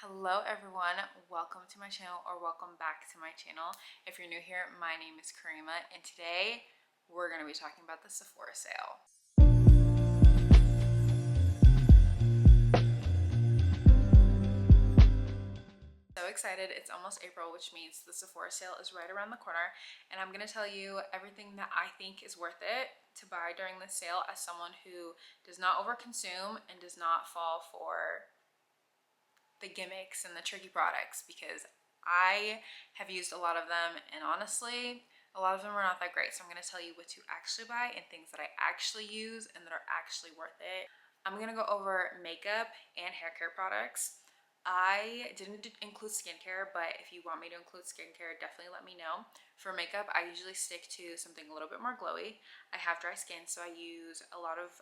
Hello everyone, welcome to my channel or welcome back to my channel. If you're new here, my name is Karima and today we're going to be talking about the Sephora sale. So excited, it's almost April, which means the Sephora sale is right around the corner, and I'm going to tell you everything that I think is worth it to buy during this sale as someone who does not overconsume and does not fall for the gimmicks and the tricky products, because I have used a lot of them and honestly a lot of them are not that great. So I'm going to tell you what to actually buy and things that I actually use and that are actually worth it. I'm going to go over makeup and hair care products. I didn't include skincare, but if you want me to include skincare, definitely let me know. For makeup, I usually stick to something a little bit more glowy. I have dry skin, so I use a lot of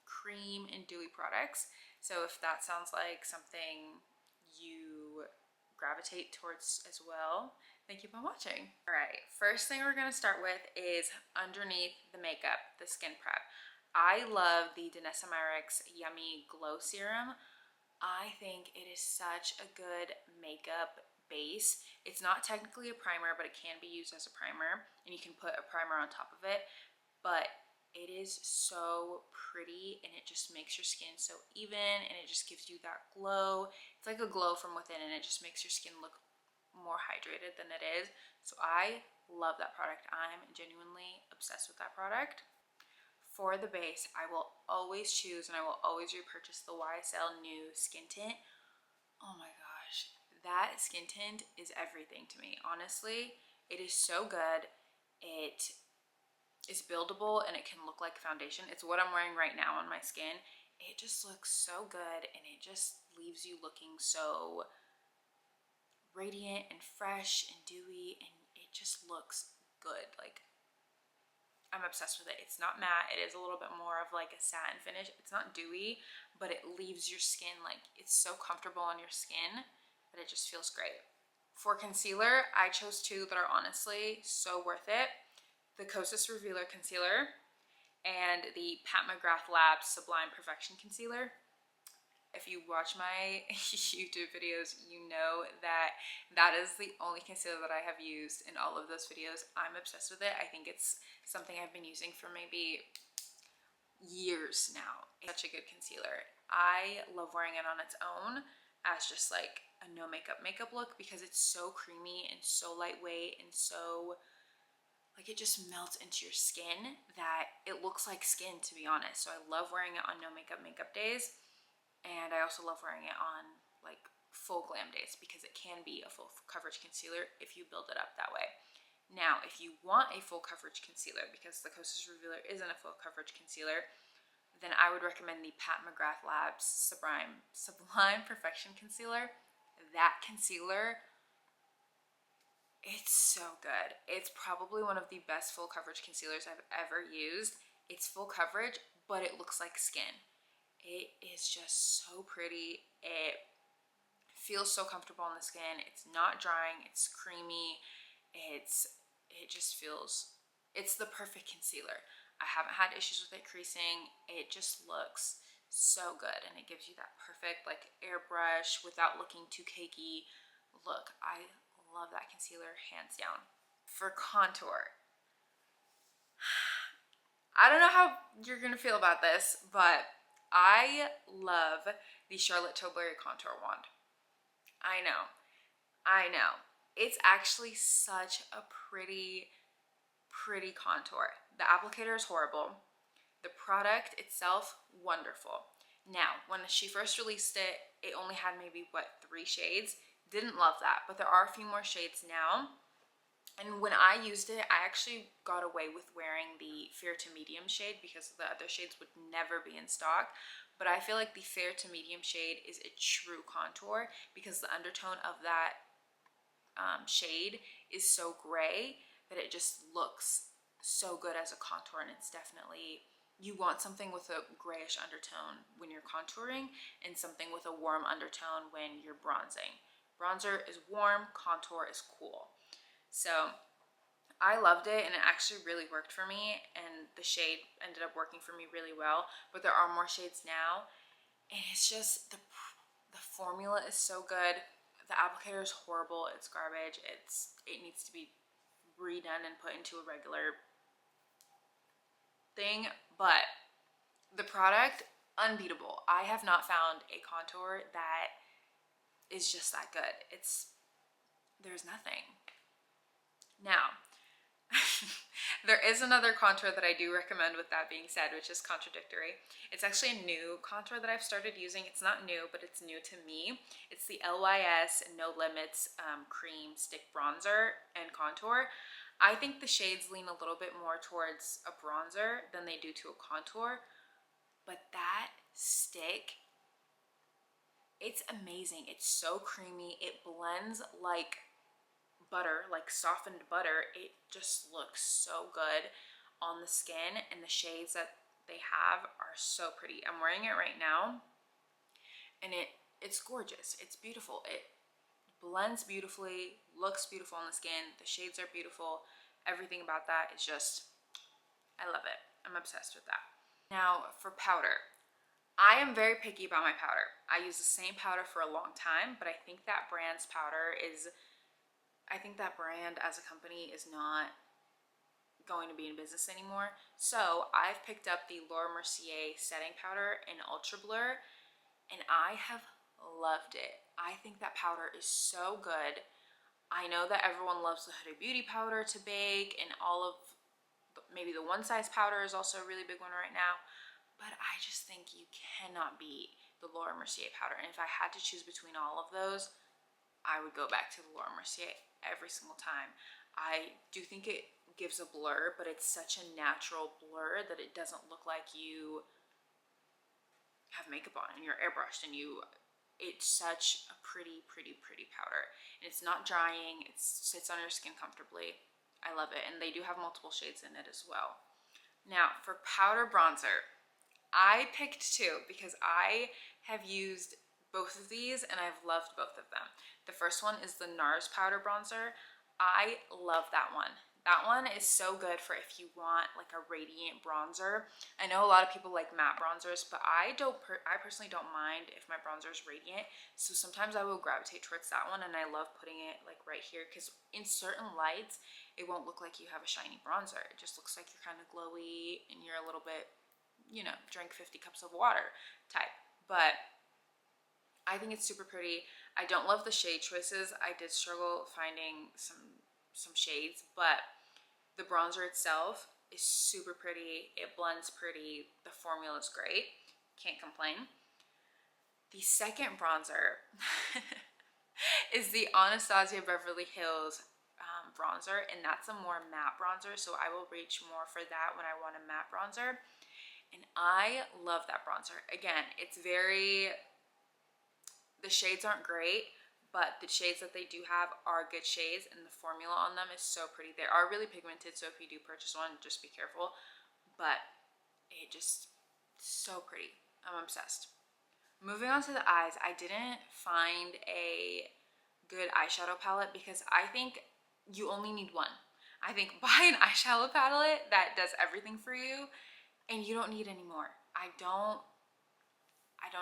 cream and dewy products. So if that sounds like something you gravitate towards as well, then keep on watching. All right, first thing we're gonna start with is underneath the makeup, the skin prep. I love the Danessa Myricks Yummy Glow Serum. I think it is such a good makeup base. It's not technically a primer, but it can be used as a primer, and you can put a primer on top of it. But it is so pretty, and it just makes your skin so even, and it just gives you that glow. It's like a glow from within, and it just makes your skin look more hydrated than it is. So I love that product. I'm genuinely obsessed with that product. For the base, I will always choose and I will always repurchase the YSL New Skin Tint. Oh my gosh, that skin tint is everything to me. Honestly, it is so good. It is buildable and it can look like foundation. It's what I'm wearing right now on my skin. It just looks so good and it just leaves you looking so radiant and fresh and dewy, and it just looks good. Like, I'm obsessed with it. It's not matte. It is a little bit more of like a satin finish. It's not dewy, but it leaves your skin like it's so comfortable on your skin that it just feels great. For concealer, I chose two that are honestly so worth it. The Kosas Revealer Concealer and the Pat McGrath Labs Sublime Perfection Concealer. If you watch my YouTube videos, you know that that is the only concealer that I have used in all of those videos. I'm obsessed with it. I think it's something I've been using for maybe years now. It's such a good concealer. I love wearing it on its own as just like a no makeup look, because it's so creamy and so lightweight and so like it just melts into your skin that it looks like skin, to be honest. So I love wearing it on no makeup days. And I also love wearing it on like full glam days, because it can be a full coverage concealer if you build it up that way. Now, if you want a full coverage concealer, because the Kosas Revealer isn't a full coverage concealer, then I would recommend the Pat McGrath Labs Sublime Perfection Concealer. That concealer, it's so good. It's probably one of the best full coverage concealers I've ever used. It's full coverage, but it looks like skin. It is just so pretty. It feels so comfortable on the skin. It's not drying. It's creamy. It just feels, it's the perfect concealer. I haven't had issues with it creasing. It just looks so good, and it gives you that perfect like airbrush without looking too cakey look. I love that concealer hands down. For contour, I don't know how you're gonna feel about this, but I love the Charlotte Tilbury Contour Wand. I know. It's actually such a pretty contour. The applicator is horrible. The product itself, wonderful. Now, when she first released it, it only had maybe, what, 3 shades? Didn't love that, but there are a few more shades now. And when I used it, I actually got away with wearing the fair to medium shade because the other shades would never be in stock. But I feel like the fair to medium shade is a true contour, because the undertone of that shade is so gray that it just looks so good as a contour. And it's definitely, you want something with a grayish undertone when you're contouring and something with a warm undertone when you're bronzing. Bronzer is warm, contour is cool. So I loved it, and it actually really worked for me, and the shade ended up working for me really well. But there are more shades now, and it's just The formula is so good. The applicator is horrible. It's garbage. It needs to be redone and put into a regular thing. But the product, unbeatable. I have not found a contour that is just that good. There's nothing. Now, there is another contour that I do recommend with that being said, which is contradictory. It's actually a new contour that I've started using. It's not new, but it's new to me. It's the LYS No Limits Cream Stick Bronzer and Contour. I think the shades lean a little bit more towards a bronzer than they do to a contour, but that stick, it's amazing. It's so creamy. It blends like butter, like softened butter. It just looks so good on the skin, and the shades that they have are so pretty. I'm wearing it right now, and it's gorgeous. It's beautiful. It blends beautifully, looks beautiful on the skin. The shades are beautiful. Everything about that is just, I love it. I'm obsessed with that. Now for powder. I am very picky about my powder. I use the same powder for a long time, but I think that brand as a company is not going to be in business anymore. So I've picked up the Laura Mercier setting powder in Ultra Blur, and I have loved it. I think that powder is so good. I know that everyone loves the Huda Beauty powder to bake, and maybe the One Size powder is also a really big one right now, but I just think you cannot beat the Laura Mercier powder. And if I had to choose between all of those, I would go back to the Laura Mercier every single time. I do think it gives a blur, but it's such a natural blur that it doesn't look like you have makeup on and you're airbrushed, and it's such a pretty powder, and it's not drying. It sits on your skin comfortably. I love it, and they do have multiple shades in it as well. Now for powder bronzer, I picked two because I have used both of these and I've loved both of them. The first one is the NARS powder bronzer. I love that one. That one is so good for if you want like a radiant bronzer. I know a lot of people like matte bronzers, but I personally don't mind if my bronzer is radiant. So sometimes I will gravitate towards that one, and I love putting it like right here because in certain lights, it won't look like you have a shiny bronzer. It just looks like you're kind of glowy and you're a little bit, drink 50 cups of water type. But I think it's super pretty. I don't love the shade choices. I did struggle finding some shades, but the bronzer itself is super pretty. It blends pretty. The formula is great. Can't complain. The second bronzer is the Anastasia Beverly Hills bronzer, and that's a more matte bronzer, so I will reach more for that when I want a matte bronzer. And I love that bronzer. Again, the shades aren't great, but the shades that they do have are good shades, and the formula on them is so pretty. They are really pigmented, so if you do purchase one, just be careful. But it just, so pretty. I'm obsessed. Moving on to the eyes, I didn't find a good eyeshadow palette because I think you only need one. I think buy an eyeshadow palette that does everything for you, and you don't need any more. I don't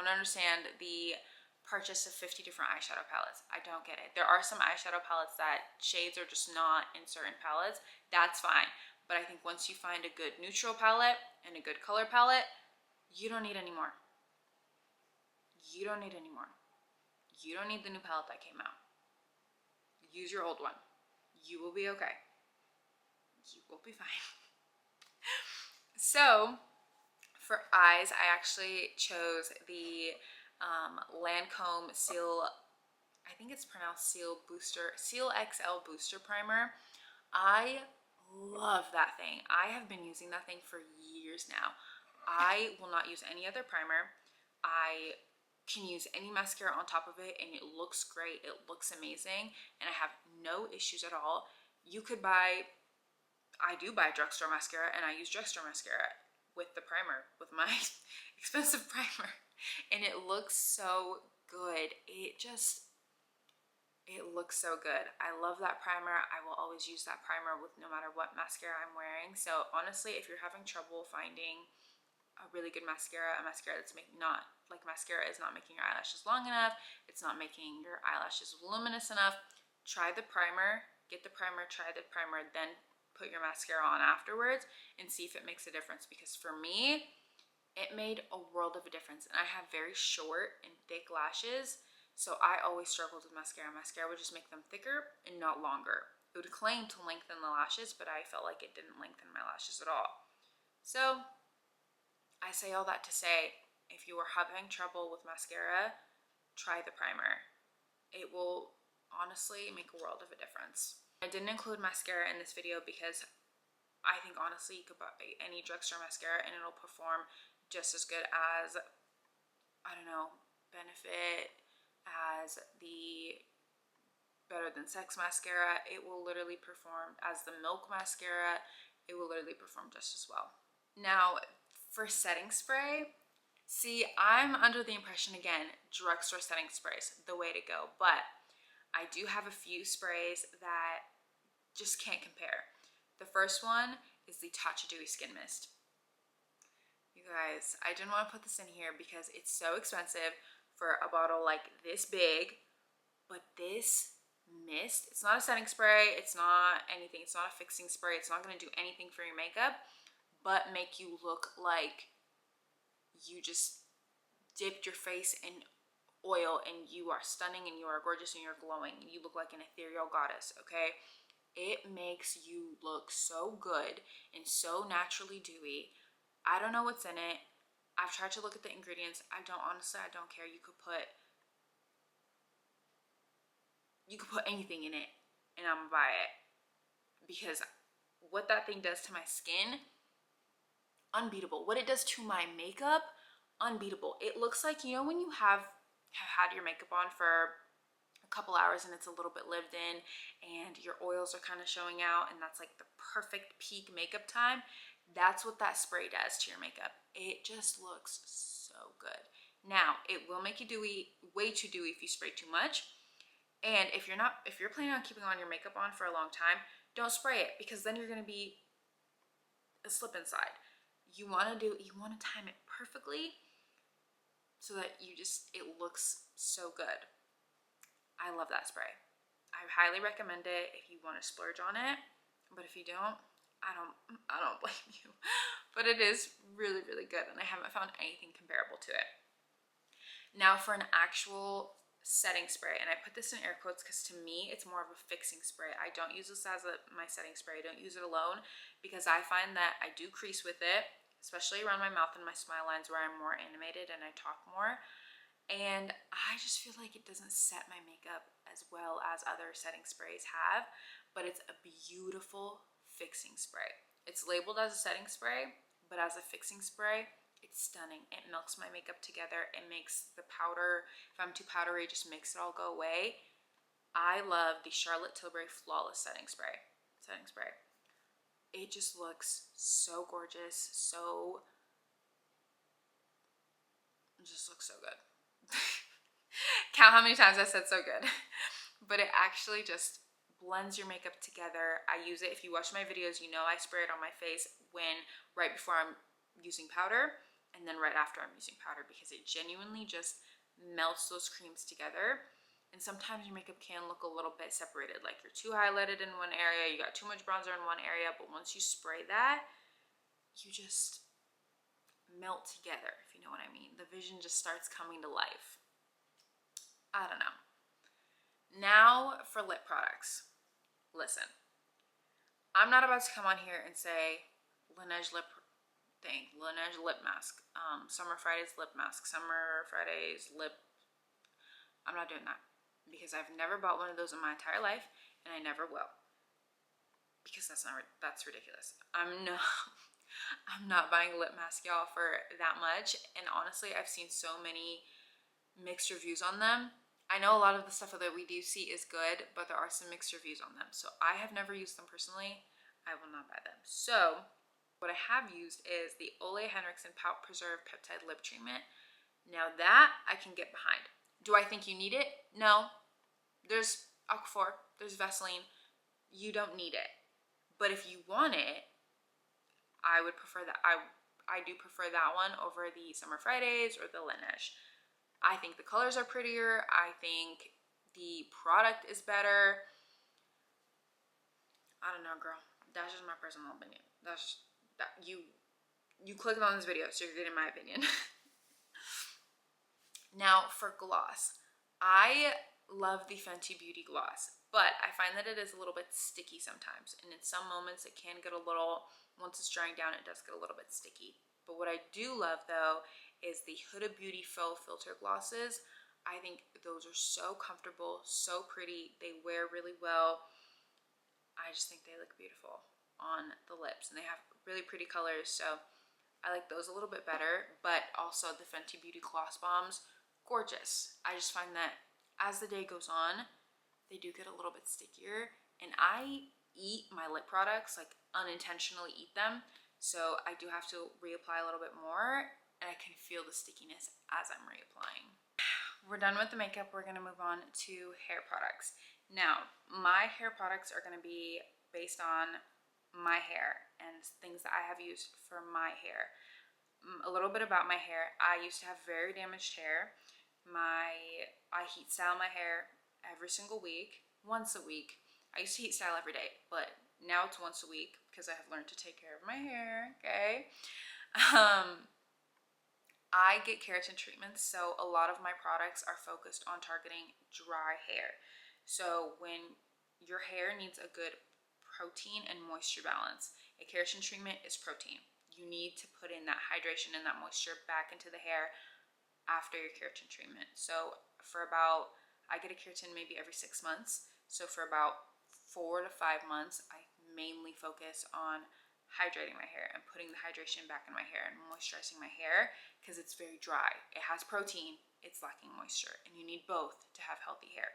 understand the purchase of 50 different eyeshadow palettes. I don't get it. There are some eyeshadow palettes that shades are just not in certain palettes. That's fine. But I think once you find a good neutral palette and a good color palette, you don't need any more. You don't need any more. You don't need the new palette that came out. Use your old one. You will be okay. You will be fine. So for eyes, I actually chose the Lancome Seal, I think it's pronounced Seal XL Booster Primer. I love that thing. I have been using that thing for years now. I will not use any other primer. I can use any mascara on top of it, and it looks great. It looks amazing, and I have no issues at all. I do buy drugstore mascara, and I use drugstore mascara with the primer, with my expensive primer, and it looks so good. It looks so good. I love that primer. I will always use that primer with no matter what mascara I'm wearing. So honestly, if you're having trouble finding a really good mascara, a mascara that's not like mascara is not making your eyelashes long enough, it's not making your eyelashes voluminous enough, try the primer, get the primer, try the primer, then put your mascara on afterwards and see if it makes a difference. Because for me, it made a world of a difference. And I have very short and thick lashes, so I always struggled with mascara. Mascara would just make them thicker and not longer. It would claim to lengthen the lashes, but I felt like it didn't lengthen my lashes at all. So I say all that to say, if you are having trouble with mascara, try the primer. It will honestly make a world of a difference. I didn't include mascara in this video because I think honestly you could buy any drugstore mascara and it'll perform just as good as, I don't know, Benefit, as the Better Than Sex mascara. It will literally perform as the Milk mascara. It will literally perform just as well. Now, for setting spray, see, I'm under the impression, again, drugstore setting sprays, the way to go. But I do have a few sprays that just can't compare. The first one is the Tatcha Dewy Skin Mist. You guys, I didn't want to put this in here because it's so expensive for a bottle like this big. But this mist, it's not a setting spray, it's not anything, it's not a fixing spray, it's not going to do anything for your makeup, but make you look like you just dipped your face in oil and you are stunning and you are gorgeous and you're glowing. You look like an ethereal goddess, okay? It makes you look so good and so naturally dewy. I don't know what's in it. I've tried to look at the ingredients. Honestly, I don't care. You could put anything in it and I'm gonna buy it, because what that thing does to my skin, unbeatable. What it does to my makeup, unbeatable. It looks like, you know, when you have had your makeup on for a couple hours and it's a little bit lived in and your oils are kind of showing out and that's like the perfect peak makeup time. That's what that spray does to your makeup. It just looks so good. Now, it will make you dewy, way too dewy if you spray too much. And if you're planning on keeping on your makeup on for a long time, don't spray it, because then you're going to be a slip inside. You want to time it perfectly so that it looks so good. I love that spray. I highly recommend it if you want to splurge on it, but if you don't, I don't blame you. But it is really, really good, and I haven't found anything comparable to it. Now for an actual setting spray, and I put this in air quotes because to me it's more of a fixing spray. I don't use this as my setting spray. I don't use it alone because I find that I do crease with it, especially around my mouth and my smile lines where I'm more animated and I talk more. And I just feel like it doesn't set my makeup as well as other setting sprays have, but it's a beautiful fixing spray. It's labeled as a setting spray, but as a fixing spray, it's stunning. It milks my makeup together. It makes the powder, if I'm too powdery, just makes it all go away. I love the Charlotte Tilbury Flawless Setting Spray. It just looks so gorgeous, just looks so good. Count how many times I said so good. But it actually just blends your makeup together. I use it, if you watch my videos, you know I spray it on my face right before I'm using powder, and then right after I'm using powder, because it genuinely just melts those creams together. And sometimes your makeup can look a little bit separated, like you're too highlighted in one area, you got too much bronzer in one area, but once you spray that, you just melt together, if you know what I mean. The vision just starts coming to life. I don't know. Now for lip products. Listen, I'm not about to come on here and say Laneige lip mask, Summer Fridays lip mask, Summer Fridays lip. I'm not doing that because I've never bought one of those in my entire life, and I never will, because that's ridiculous. I'm not buying a lip mask, y'all, for that much. And honestly, I've seen so many mixed reviews on them. I know a lot of the stuff that we do see is good, but there are some mixed reviews on them. So I have never used them personally. I will not buy them. So what I have used is the Ole Henriksen Pout Preserve Peptide Lip Treatment. Now that I can get behind. Do I think you need it? No. There's Aquaphor, there's Vaseline. You don't need it. But if you want it, I would prefer that. I I do prefer that one over the Summer Fridays or the Laneige. I think the colors are prettier. I think the product is better. I don't know, girl. That's just my personal opinion. That's that you clicked on this video, so you're getting my opinion. Now for gloss, I love the Fenty Beauty gloss, but I find that it is a little bit sticky sometimes, and in some moments it can get a little, once it's drying down, it does get a little bit sticky. But what I do love though is the Huda Beauty Faux Filter glosses. I think those are so comfortable, so pretty, they wear really well. I just think they look beautiful on the lips, and they have really pretty colors, so I like those a little bit better. But also the Fenty Beauty Gloss Bombs, gorgeous. I just find that as the day goes on, they do get a little bit stickier, and I eat my lip products, like unintentionally eat them, so I do have to reapply a little bit more, and I can feel the stickiness as I'm reapplying. We're done with the makeup. We're gonna move on to hair products. Now, my hair products are gonna be based on my hair and things that I have used for my hair. A little bit about my hair. I used to have very damaged hair. I heat style my hair every single week, once a week. I used to heat style every day, but now it's once a week because I have learned to take care of my hair, okay? I get keratin treatments, so a lot of my products are focused on targeting dry hair. So when your hair needs a good protein and moisture balance, a keratin treatment is protein. You need to put in that hydration and that moisture back into the hair after your keratin treatment. So for about, I get a keratin maybe every 6 months. So for about 4 to 5 months, I mainly focus on hydrating my hair and putting the hydration back in my hair and moisturizing my hair because it's very dry. It has protein, it's lacking moisture, and you need both to have healthy hair.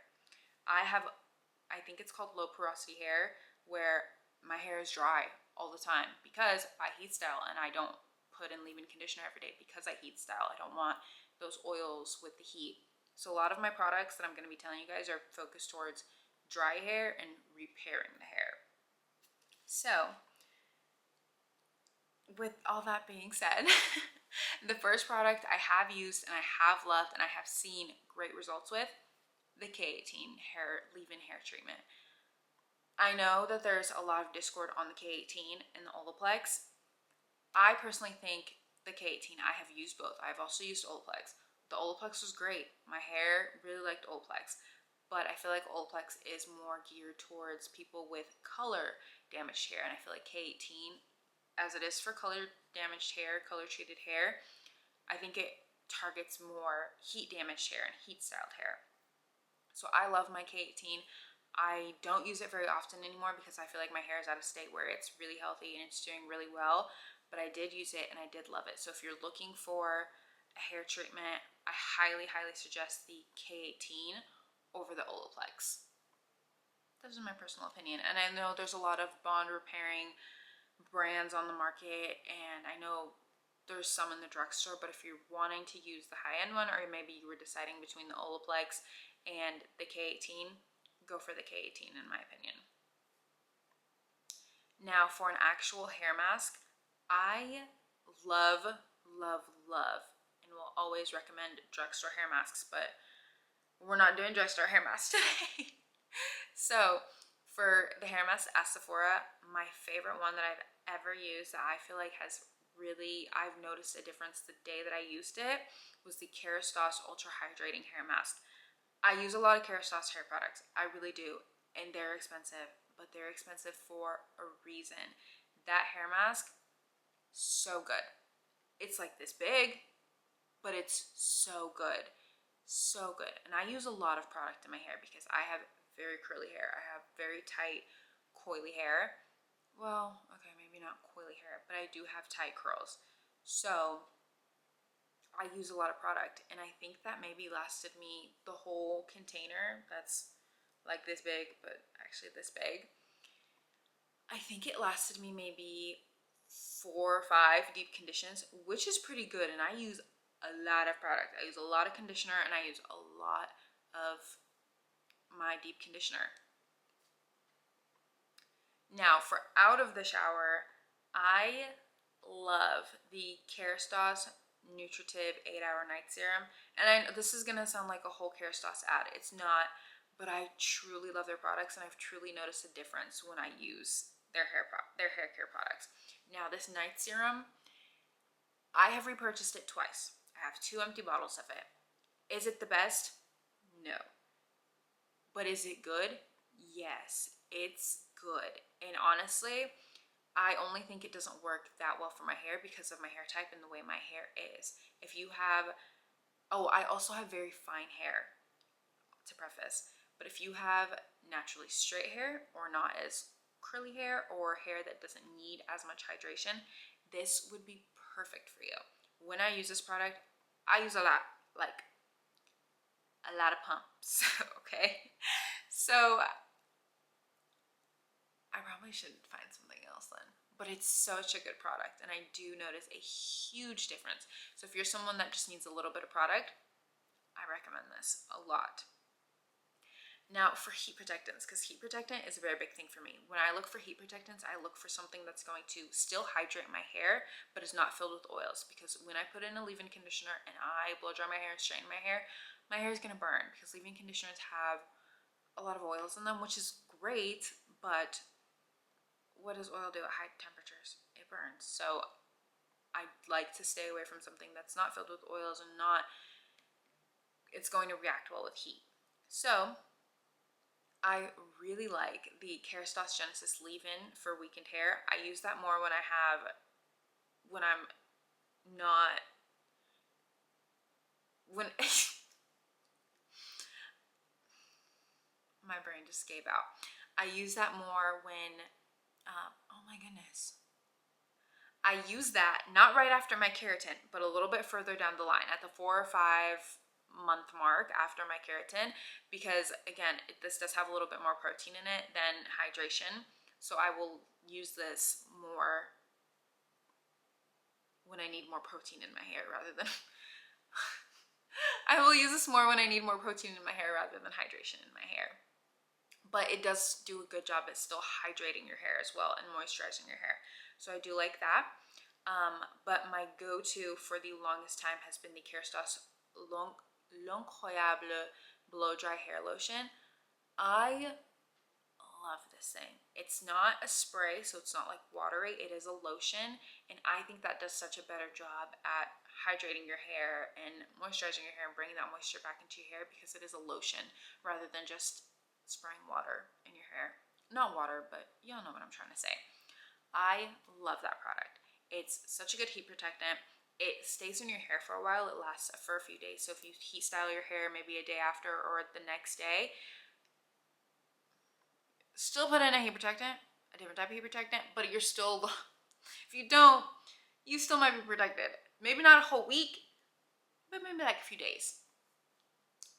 I think it's called low porosity hair, where my hair is dry all the time because I heat style and I don't put in leave-in conditioner every day because I heat style. I don't want those oils with the heat. So a lot of my products that I'm going to be telling you guys are focused towards dry hair and repairing the hair. So with all that being said, the first product I have used and I have loved and I have seen great results with, the K18 hair leave-in hair treatment. I know that there's a lot of discord on the K18 and the Olaplex. I personally think the K18, I have used both. I've also used Olaplex. The Olaplex was great. My hair really liked Olaplex, but I feel like Olaplex is more geared towards people with color damaged hair, and I feel like K18, as it is for color damaged hair, color treated hair, I think it targets more heat damaged hair and heat styled hair. So I love my K18. I don't use it very often anymore because I feel like my hair is at a state where it's really healthy and it's doing really well, but I did use it and I did love it. So if you're looking for a hair treatment, I highly, highly suggest the K18 over the Olaplex. This is my personal opinion, and I know there's a lot of bond repairing brands on the market, and I know there's some in the drugstore, but if you're wanting to use the high-end one, or maybe you were deciding between the Olaplex and the K18, go for the K18 in my opinion. Now for an actual hair mask, I love, love, love, and will always recommend drugstore hair masks, but we're not doing drugstore hair masks today. So for the hair mask at Sephora, my favorite one that I've ever used that I feel like has really, I've noticed a difference the day that I used it, was the Kerastase Ultra Hydrating Hair Mask. I use a lot of Kerastase hair products, I really do, and they're expensive, but they're expensive for a reason. That hair mask, so good. It's like this big, but it's so good. So good. And I use a lot of product in my hair because I have very curly hair. I have very tight, coily hair. Well, okay, maybe not coily hair, but I do have tight curls. So I use a lot of product, and I think that maybe lasted me the whole container. That's like this big, but actually this big. I think it lasted me maybe 4 or 5 deep conditions, which is pretty good. And I use a lot of product. I use a lot of conditioner, and I use a lot of my deep conditioner. Now for out of the shower, I love the Kerastase Nutritive 8-Hour Night Serum. And I know this is gonna sound like a whole Kerastase ad. It's not, but I truly love their products, and I've truly noticed a difference when I use their hair care products. Now this night serum, I have repurchased it twice. I have 2 empty bottles of it. Is it the best? No. But is it good? Yes, it's good. And honestly, I only think it doesn't work that well for my hair because of my hair type and the way my hair is. If you have, oh, I also have very fine hair, to preface, but if you have naturally straight hair or not as curly hair or hair that doesn't need as much hydration, this would be perfect for you. When I use this product, I use a lot of pumps. Okay, so I probably should find something else then, but it's such a good product, and I do notice a huge difference. So if you're someone that just needs a little bit of product, I recommend this a lot. Now for heat protectants, because heat protectant is a very big thing for me. When I look for heat protectants, I look for something that's going to still hydrate my hair, but is not filled with oils. Because when I put in a leave-in conditioner and I blow dry my hair and straighten my hair is gonna burn, because leave-in conditioners have a lot of oils in them, which is great, but what does oil do at high temperatures? It burns. So I like to stay away from something that's not filled with oils and it's going to react well with heat. So I really like the Kerastase Genesis leave-in for weakened hair. I use that more when I'm not, when my brain just gave out. I use that more when, oh my goodness. I use that not right after my keratin, but a little bit further down the line at the 4 or 5 month mark after my keratin, because again, this does have a little bit more protein in it than hydration. So I will use this more when I need more protein in my hair rather than I will use this more when I need more protein in my hair rather than hydration in my hair. But it does do a good job at still hydrating your hair as well and moisturizing your hair. So I do like that. But my go-to for the longest time has been the Kerastase L'Incroyable Blow Dry Hair Lotion. I love this thing. It's not a spray, so it's not like watery. It is a lotion, and I think that does such a better job at hydrating your hair and moisturizing your hair and bringing that moisture back into your hair, because it is a lotion rather than just spraying water in your hair. Not water, but y'all know what I'm trying to say. I love that product. It's such a good heat protectant. It stays in your hair for a while. It lasts for a few days. So if you heat style your hair maybe a day after or the next day, still put in a heat protectant, a different type of heat protectant, but you're still, if you don't, you still might be protected. Maybe not a whole week, but maybe like a few days.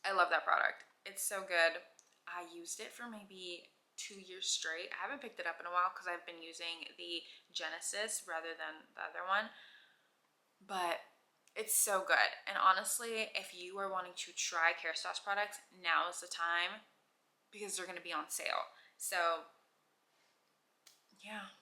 I love that product. It's so good. I used it for maybe 2 years straight. I haven't picked it up in a while because I've been using the Genesis rather than the other one. But it's so good. And honestly, if you are wanting to try Kerastase products, now is the time, because they're going to be on sale. So yeah,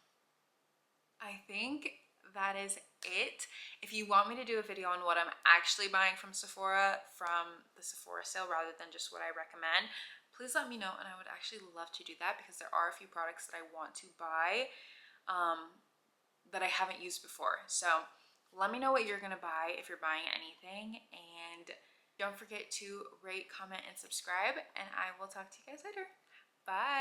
I think that is it. If you want me to do a video on what I'm actually buying from Sephora, from the Sephora sale, rather than just what I recommend, please let me know, and I would actually love to do that, because there are a few products that I want to buy that I haven't used before. So let me know what you're gonna buy if you're buying anything, and don't forget to rate, comment, and subscribe, and I will talk to you guys later. Bye.